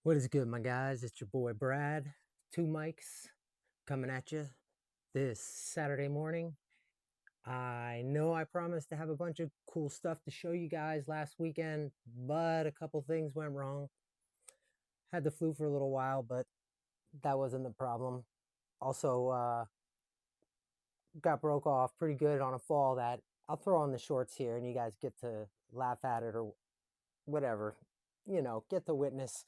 What is good, my guys? It's your boy Brad, two mics coming at you this Saturday morning. I know I promised to have a bunch of cool stuff to show you guys last weekend, but a couple things went wrong. Had the flu for a little while, but that wasn't the problem. Also, got broke off pretty good on a fall that I'll throw on the shorts here and you guys get to laugh at it or whatever, get to witness.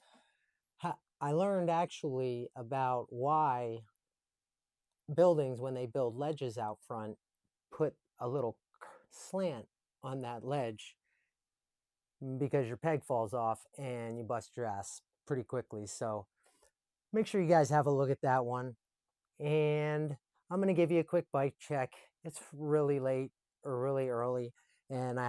I learned actually about why buildings, when they build ledges out front, put a little slant on that ledge because your peg falls off and you bust your ass pretty quickly. So make sure you guys have a look at that one. And I'm going to give you a quick bike check. It's really late or really early, and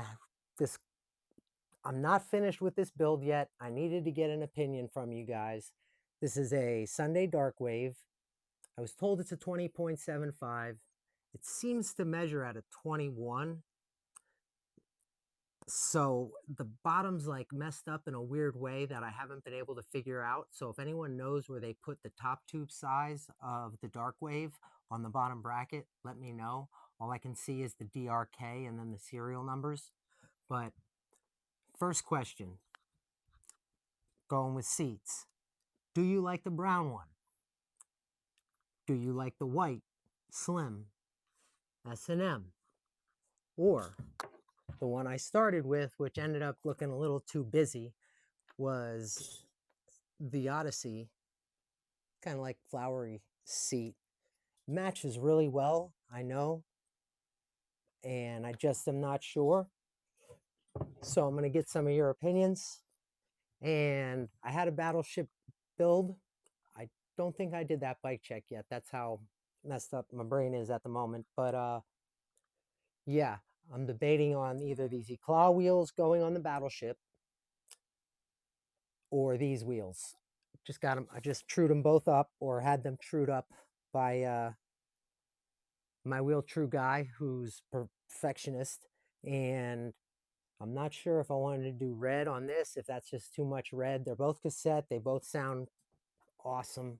I'm not finished with this build yet. I needed to get an opinion from you guys. This is a Sunday Darkwave. I was told it's a 20.75. It seems to measure at a 21. So the bottom's like messed up in a weird way that I haven't been able to figure out. So if anyone knows where they put the top tube size of the Darkwave on the bottom bracket, let me know. All I can see is the DRK and then the serial numbers. But first question, going with seats. Do you like the brown one? Do you like the white, slim, S&M? Or the one I started with, which ended up looking a little too busy, was the Odyssey, kind of like flowery seat. Matches really well, I know, and I just am not sure. So I'm going to get some of your opinions. And I had a Battleship build. I don't think I did that bike check yet. That's how messed up my brain is at the moment. But yeah, I'm debating on either these Eclaw wheels going on the Battleship or these wheels. Just got them. I just trued them both up, or had them trued up by my wheel true guy, who's perfectionist. And I'm not sure if I wanted to do red on this, if that's just too much red. They're both cassette. They both sound awesome.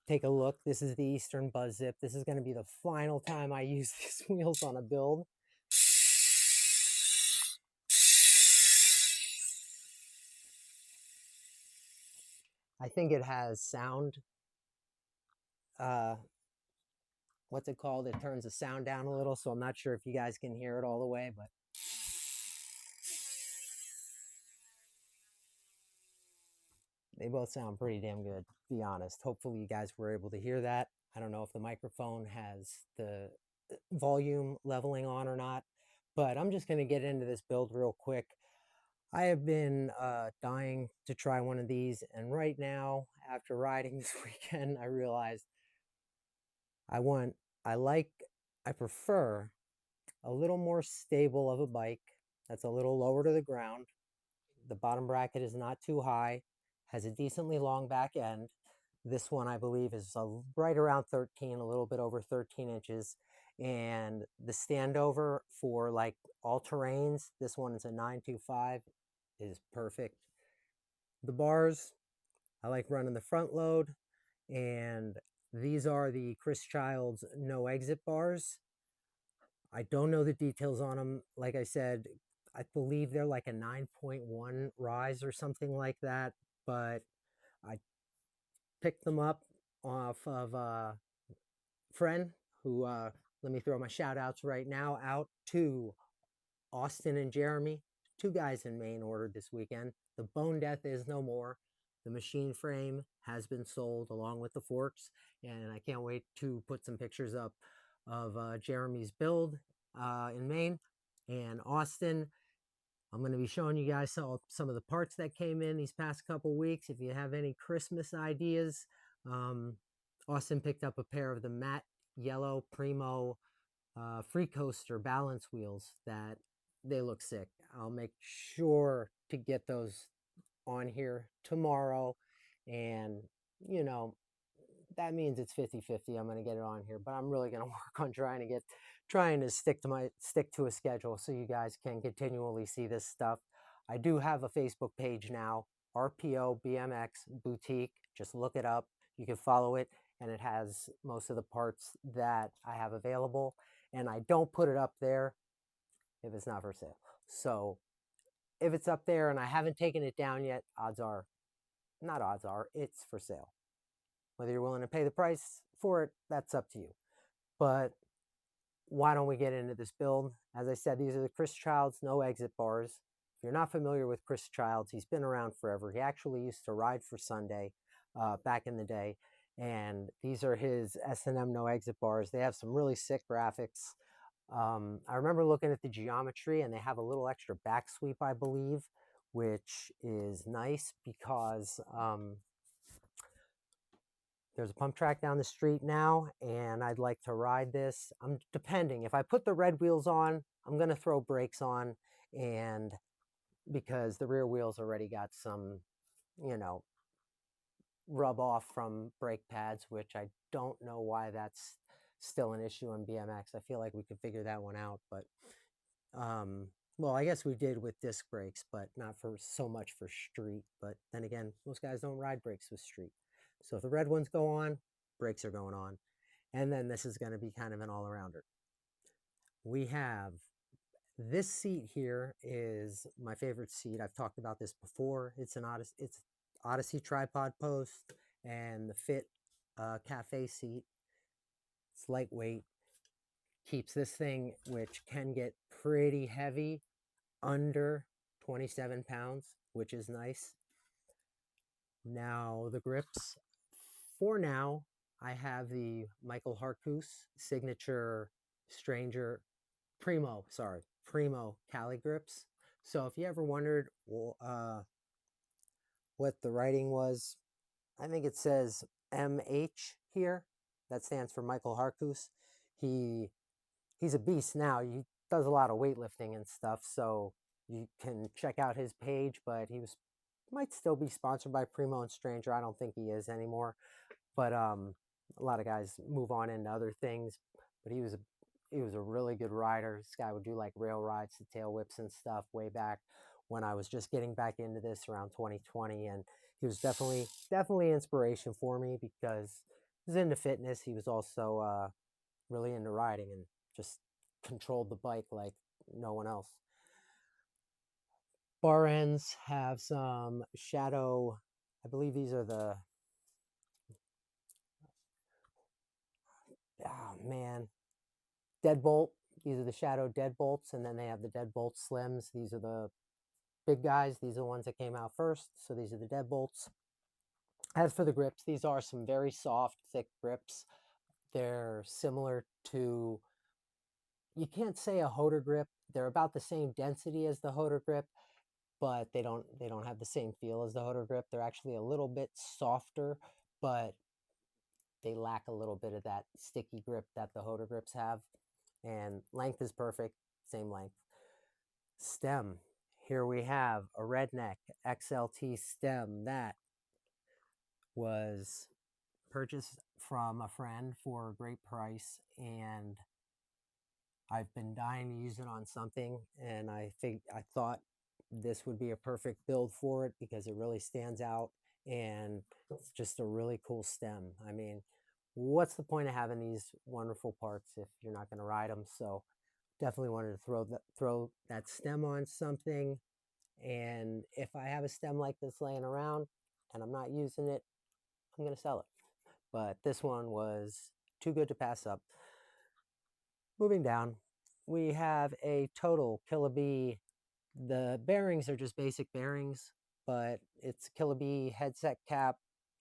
Take a look. This is the Eastern Buzz Zip. This is going to be the final time I use these wheels on a build. I think it has sound. What's it called? It turns the sound down a little, so I'm not sure if you guys can hear it all the way, but they both sound pretty damn good, to be honest. Hopefully you guys were able to hear that. I don't know if the microphone has the volume leveling on or not, but I'm just going to get into this build real quick. I have been dying to try one of these, and right now, after riding this weekend, I realized I prefer a little more stable of a bike that's a little lower to the ground. The bottom bracket is not too high, has a decently long back end. This one, I believe, is right around 13, a little bit over 13 inches. And the standover for like all terrains, this one is a 925, is perfect. The bars, I like running the front load, and these are the Chris Childs no exit bars. I don't know the details on them. Like I said, I believe they're like a 9.1 rise or something like that, but I picked them up off of a friend who, let me throw my shout outs right now out to Austin and Jeremy, two guys in Maine ordered this weekend. The Bone Death is no more. The machine frame has been sold along with the forks, and I can't wait to put some pictures up of Jeremy's build in Maine. And Austin, I'm going to be showing you guys some of the parts that came in these past couple weeks. If you have any Christmas ideas, Austin picked up a pair of the matte yellow Primo free coaster balance wheels that they look sick. I'll make sure to get those on here tomorrow. And, you know, that means it's 50-50. I'm going to get it on here, but I'm really going to work on trying to stick to a schedule so you guys can continually see this stuff. I do have a Facebook page now. RPO BMX Boutique. Just look it up. You can follow it, and it has most of the parts that I have available. And I don't put it up there if it's not for sale. So if it's up there and I haven't taken it down yet, it's for sale. Whether you're willing to pay the price for it, that's up to you. But why don't we get into this build? As I said, these are the Chris Childs no exit bars. If you're not familiar with Chris Childs, he's been around forever. He actually used to ride for Sunday back in the day. And these are his S&M no exit bars. They have some really sick graphics. I remember looking at the geometry, and they have a little extra back sweep, I believe, which is nice because there's a pump track down the street now, and I'd like to ride this. Depending. If I put the red wheels on, I'm going to throw brakes on, and because the rear wheels already got some, rub off from brake pads, which I don't know why that's still an issue in BMX. I feel like we could figure that one out, but well, I guess we did with disc brakes, but not for so much for street. But then again, most guys don't ride brakes with street. So if the red ones go on, brakes are going on. And then this is going to be kind of an all-arounder. We have this seat here is my favorite seat. I've talked about this before. It's an Odyssey tripod post and the Fit cafe seat. It's lightweight. Keeps this thing, which can get pretty heavy, under 27 pounds, which is nice. Now the grips. For now, I have the Michael Harcus signature Primo Cali grips. So if you ever wondered what the writing was, I think it says MH here. That stands for Michael Harcus. He's a beast now. He does a lot of weightlifting and stuff, so you can check out his page, but might still be sponsored by Primo and Stranger. I don't think he is anymore. But a lot of guys move on into other things. But he was a really good rider. This guy would do like rail rides to tail whips and stuff way back when I was just getting back into this around 2020. And he was definitely inspiration for me because he was into fitness. He was also really into riding and just controlled the bike like no one else. Bar ends have some shadow. I believe these are the, oh man, deadbolt. These are the shadow deadbolts, and then they have the deadbolt slims. These are the big guys. These are the ones that came out first, so these are the deadbolts. As for the grips, these are some very soft, thick grips. They're similar to, you can't say a Hoder grip. They're about the same density as the Hoder grip, but they don't have the same feel as the Hoder grip. They're actually a little bit softer, but they lack a little bit of that sticky grip that the Hoder grips have. And length is perfect, same length. Stem. Here we have a Redneck XLT stem that was purchased from a friend for a great price, and I've been dying to use it on something, and I thought this would be a perfect build for it because it really stands out, and it's just a really cool stem. I mean, what's the point of having these wonderful parts if you're not going to ride them? So definitely wanted to throw that stem on something. And if I have a stem like this laying around and I'm not using it, I'm going to sell it. But this one was too good to pass up. Moving down, we have a total Killabee. The bearings are just basic bearings, but it's Killabee headset cap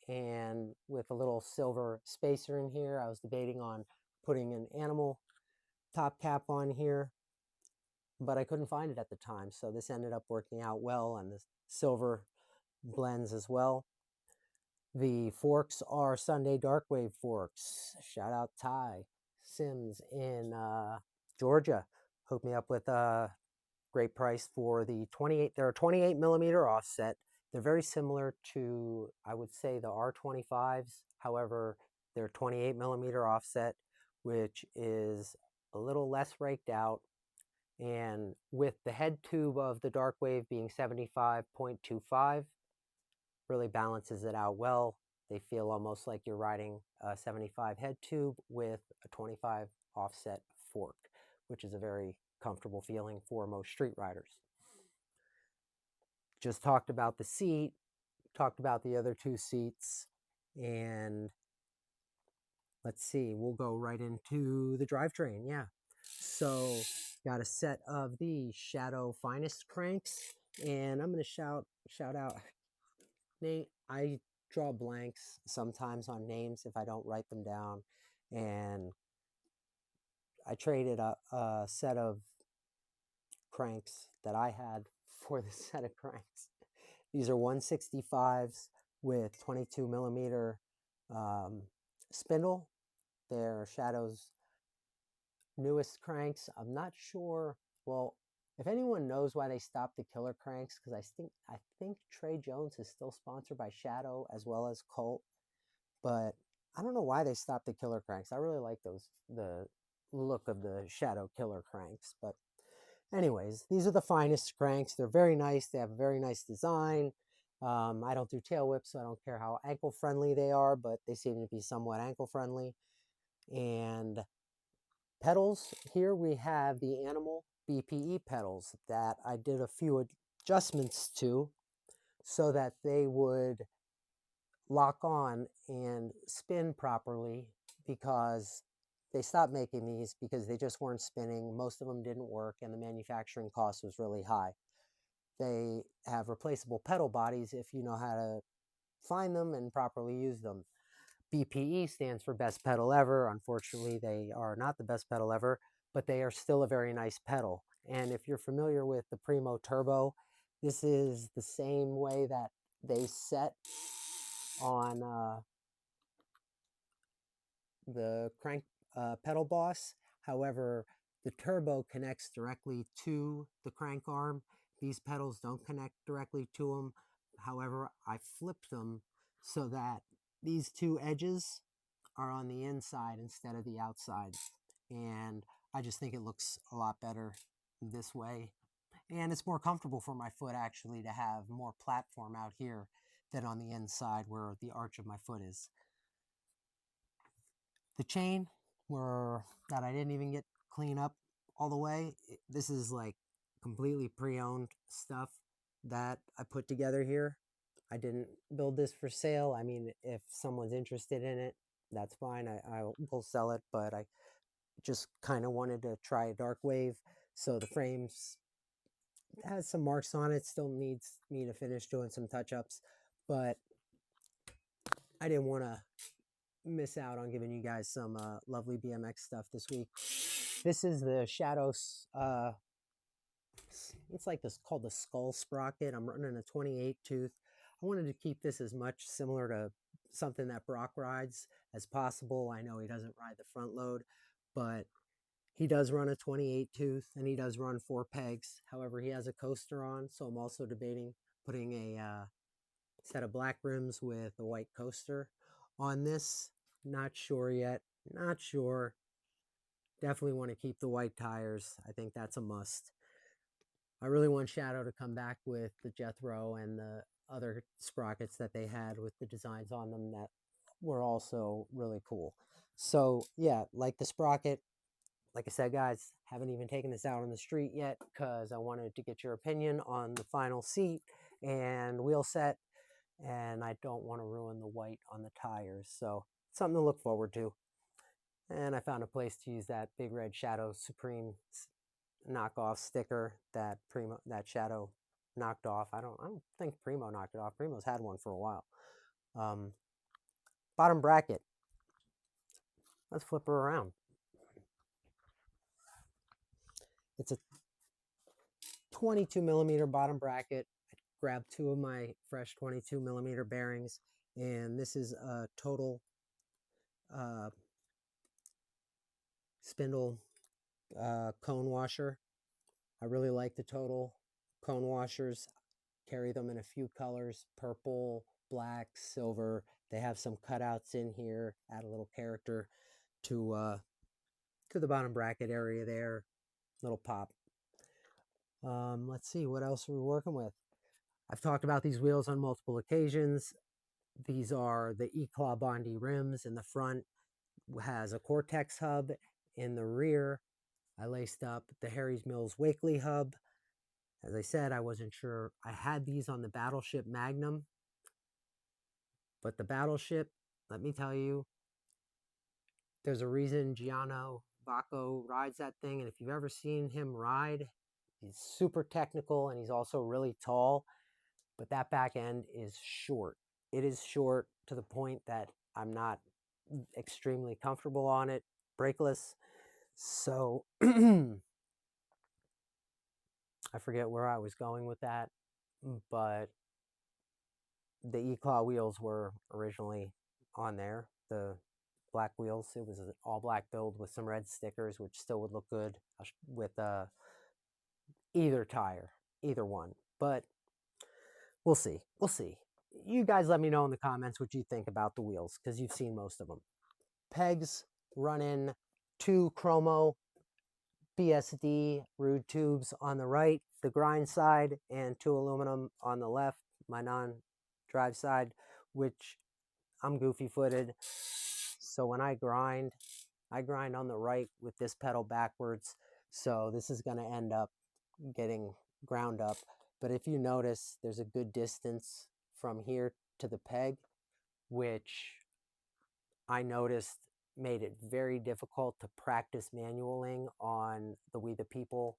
and with a little silver spacer in here. I was debating on putting an animal top cap on here, but I couldn't find it at the time. So this ended up working out well, and the silver blends as well. The forks are Sunday Darkwave forks. Shout out Ty Sims in Georgia. Hooked me up with a great price for the 28. They're a 28 millimeter offset. They're very similar to, I would say, the R25s. However, they're 28 millimeter offset, which is a little less raked out. And with the head tube of the Darkwave being 75.25, really balances it out well. They feel almost like you're riding a 75 head tube with a 25 offset fork, which is a very comfortable feeling for most street riders. Just talked about the seat, talked about the other two seats, and let's see, we'll go right into the drivetrain. Yeah. So got a set of the Shadow Finest cranks, and I'm going to shout out Nate. I draw blanks sometimes on names if I don't write them down, and I traded a set of cranks that I had for the set of cranks. These are 165s with 22 millimeter spindle. They're Shadow's newest cranks. I'm not sure. Well, if anyone knows why they stopped the killer cranks, because I think Trey Jones is still sponsored by Shadow as well as Colt, but I don't know why they stopped the killer cranks. I really like the look of the Shadow killer cranks. But anyways, these are the Finest cranks. They're very nice. They have a very nice design. I don't do tail whips, so I don't care how ankle friendly they are, but they seem to be somewhat ankle friendly. And pedals, here we have the Animal BPE pedals that I did a few adjustments to so that they would lock on and spin properly, because they stopped making these because they just weren't spinning. Most of them didn't work and the manufacturing cost was really high. They have replaceable pedal bodies if you know how to find them and properly use them. BPE stands for best pedal ever. Unfortunately, they are not the best pedal ever, but they are still a very nice pedal. And if you're familiar with the Primo Turbo, this is the same way that they set on the crank pedal boss. However, the turbo connects directly to the crank arm. These pedals don't connect directly to them. However, I flipped them so that these two edges are on the inside instead of the outside. And I just think it looks a lot better this way. And it's more comfortable for my foot actually to have more platform out here than on the inside where the arch of my foot is. The chain that I didn't even get clean up all the way. This is like completely pre-owned stuff that I put together here. I didn't build this for sale. I mean, if someone's interested in it, that's fine. I will sell it, but I just kind of wanted to try a Darkwave. So the frames has some marks on it. Still needs me to finish doing some touch-ups, but I didn't want to miss out on giving you guys some lovely BMX stuff this week. This is the Shadows. It's like this called the Skull Sprocket. I'm running a 28 tooth. I wanted to keep this as much similar to something that Brock rides as possible. I know he doesn't ride the front load, but he does run a 28 tooth and he does run 4 pegs. However, he has a coaster on, so I'm also debating putting a set of black rims with a white coaster on this. Not sure yet. Not sure. Definitely want to keep the white tires. I think that's a must. I really want Shadow to come back with the Jethro and the other sprockets that they had with the designs on them that were also really cool. So yeah, like the sprocket, like I said, guys, haven't even taken this out on the street yet because I wanted to get your opinion on the final seat and wheel set, and I don't want to ruin the white on the tires. So something to look forward to. And I found a place to use that big red Shadow Supreme knockoff sticker that Shadow knocked off. I don't think Primo knocked it off. Primo's had one for a while. Bottom bracket. Let's flip her around. It's a 22 millimeter bottom bracket. I grabbed 2 of my fresh 22 millimeter bearings, and this is a total spindle cone washer. I really like the total cone washers. Carry them in a few colors: purple, black, silver. They have some cutouts in here, add a little character to the bottom bracket area there. Little pop. Let's see, what else are we working with? I've talked about these wheels on multiple occasions. These are the Eclaw Bondi rims. In the front has a Cortex hub. In the rear, I laced up the Harry's Mills Wakely hub. As I said, I wasn't sure. I had these on the Battleship Magnum, but the Battleship, let me tell you, there's a reason Gianno Bacco rides that thing. And if you've ever seen him ride, he's super technical and he's also really tall, but that back end is short. It is short to the point that I'm not extremely comfortable on it, brakeless. So I forget where I was going with that, but the Eclaw wheels were originally on there. The black wheels. It was an all black build with some red stickers, which still would look good with either tire, either one. But we'll see. We'll see. You guys let me know in the comments what you think about the wheels, because you've seen most of them. Pegs run in 2 chromo BSD Rude tubes on the right, the grind side, and 2 aluminum on the left, my non-drive side, which I'm goofy footed. So when I grind on the right with this pedal backwards. So this is going to end up getting ground up. But if you notice, there's a good distance from here to the peg, which I noticed made it very difficult to practice manualing on the We the People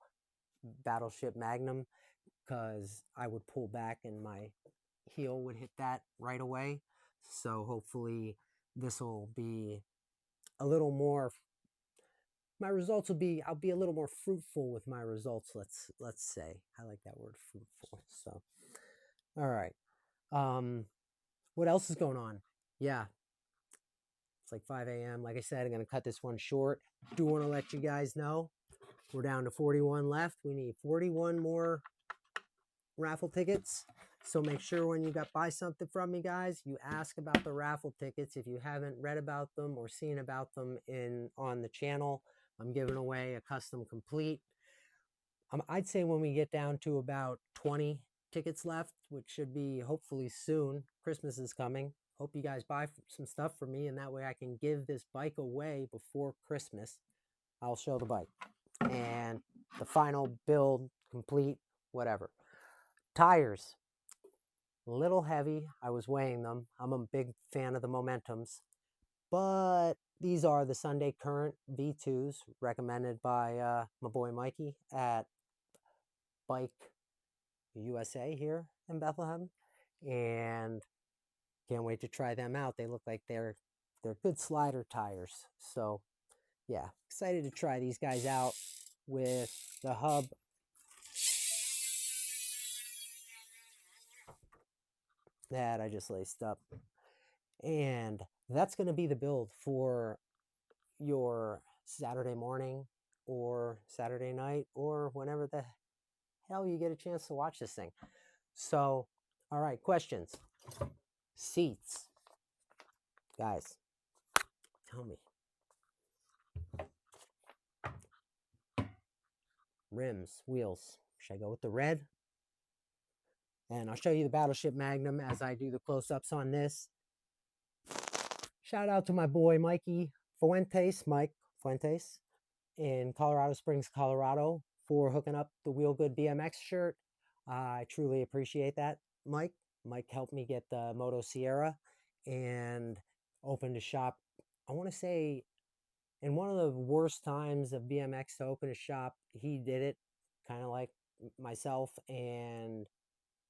Battleship Magnum, because I would pull back and my heel would hit that right away. So hopefully this will be a little more, my results will be, I'll be a little more fruitful with my results, let's say. I like that word, fruitful. So all right, what else is going on? Yeah, it's like 5 a.m. Like I said, I'm going to cut this one short. Do want to let you guys know we're down to 41 left. We need 41 more raffle tickets. So make sure when you buy something from me, guys, you ask about the raffle tickets. If you haven't read about them or seen about them on the channel, I'm giving away a custom complete. I'd say when we get down to about 20 tickets left, which should be hopefully soon. Christmas is coming. Hope you guys buy some stuff for me, and that way I can give this bike away before Christmas. I'll show the bike and the final build, complete, whatever. Tires, a little heavy. I was weighing them. I'm a big fan of the Momentums, but these are the Sunday Current V2s recommended by my boy Mikey at Bike USA here in Bethlehem, and can't wait to try them out. They look like they're good slider tires. So yeah, excited to try these guys out with the hub. That I just laced up. And that's going to be the build for your Saturday morning or Saturday night or whenever the hell you get a chance to watch this thing. So, all right, questions. Seats. Guys, tell me. Rims, wheels. Should I go with the red? And I'll show you the Battleship Magnum as I do the close-ups on this. Shout out to my boy Mike Fuentes in Colorado Springs, Colorado, for hooking up the Wheel Good BMX shirt. I truly appreciate that, Mike. Mike helped me get the Moto Sierra and opened a shop, I want to say, in one of the worst times of BMX to open a shop. He did it, kind of like myself, and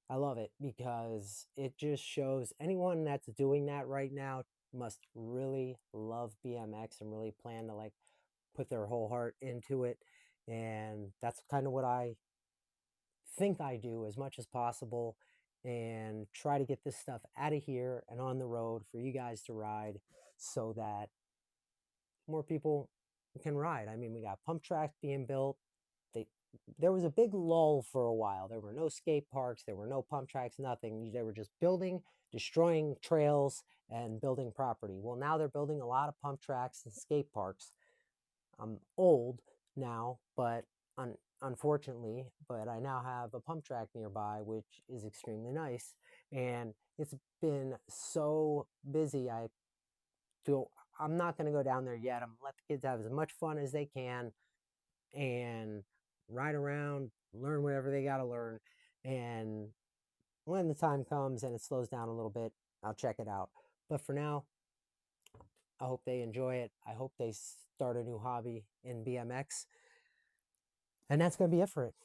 I love it because it just shows anyone that's doing that right now must really love BMX and really plan to like put their whole heart into it. And that's kind of what I think I do as much as possible, and try to get this stuff out of here and on the road for you guys to ride so that more people can ride. I mean, we got pump tracks being built. There was a big lull for a while. There were no skate parks, there were no pump tracks, nothing. They were just building, destroying trails, and building property. Well, now they're building a lot of pump tracks and skate parks. I'm old now, but unfortunately, but I now have a pump track nearby, which is extremely nice. And it's been so busy. I feel I'm not going to go down there yet. I'm going to let the kids have as much fun as they can and ride around, learn whatever they got to learn. And when the time comes and it slows down a little bit, I'll check it out. But for now, I hope they enjoy it. I hope they start a new hobby in BMX. And that's going to be it for it.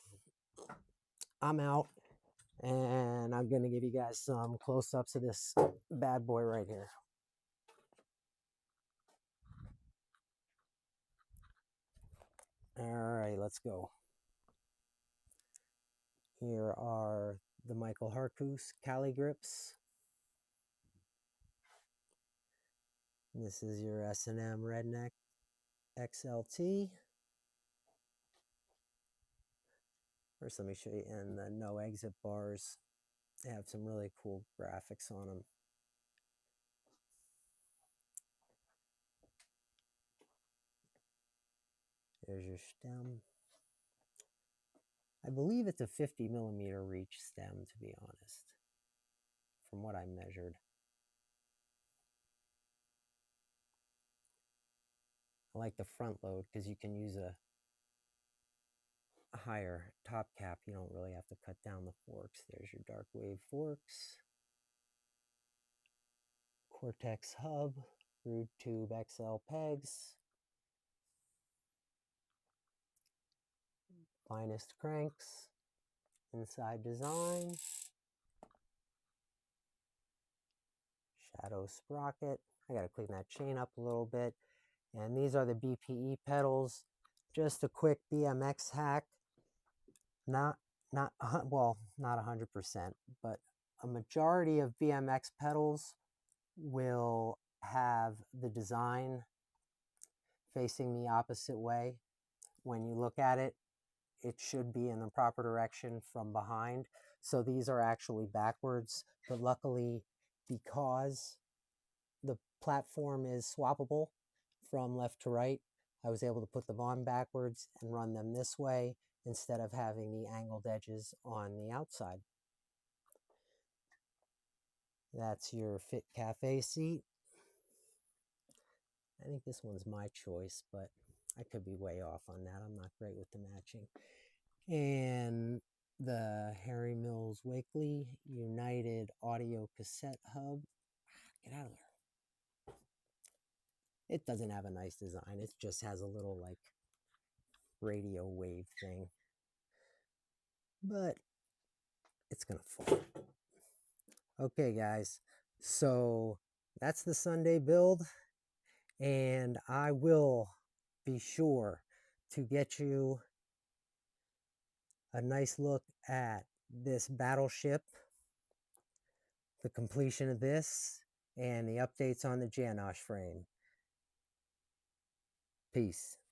I'm out, and I'm going to give you guys some close-ups of this bad boy right here. All right, let's go. Here are the Michael Harkus Cali grips. This is your S&M Redneck XLT. First, let me show you, and the no exit bars. They have some really cool graphics on them. There's your stem. I believe it's a 50 millimeter reach stem, to be honest, from what I measured. I like the front load because you can use a higher top cap. You don't really have to cut down the forks. There's your Darkwave forks. Cortex hub, Rude Tube XL pegs. Finest cranks. Inside design. Shadow Sprocket. I gotta clean that chain up a little bit. And these are the BPE pedals. Just a quick BMX hack. Not 100%, but a majority of BMX pedals will have the design facing the opposite way. When you look at it, it should be in the proper direction from behind. So these are actually backwards, but luckily, because the platform is swappable from left to right, I was able to put them on backwards and run them this way instead of having the angled edges on the outside. That's your Fit Cafe seat. I think this one's my choice, but I could be way off on that. I'm not great with the matching. And the Harry Mills Wakely United Audio Cassette Hub. Get out of there. It doesn't have a nice design. It just has a little like radio wave thing. But it's going to fall. Okay, guys. So that's the Sunday build. And I will be sure to get you a nice look at this Battleship, the completion of this, and the updates on the Janosch frame. Peace.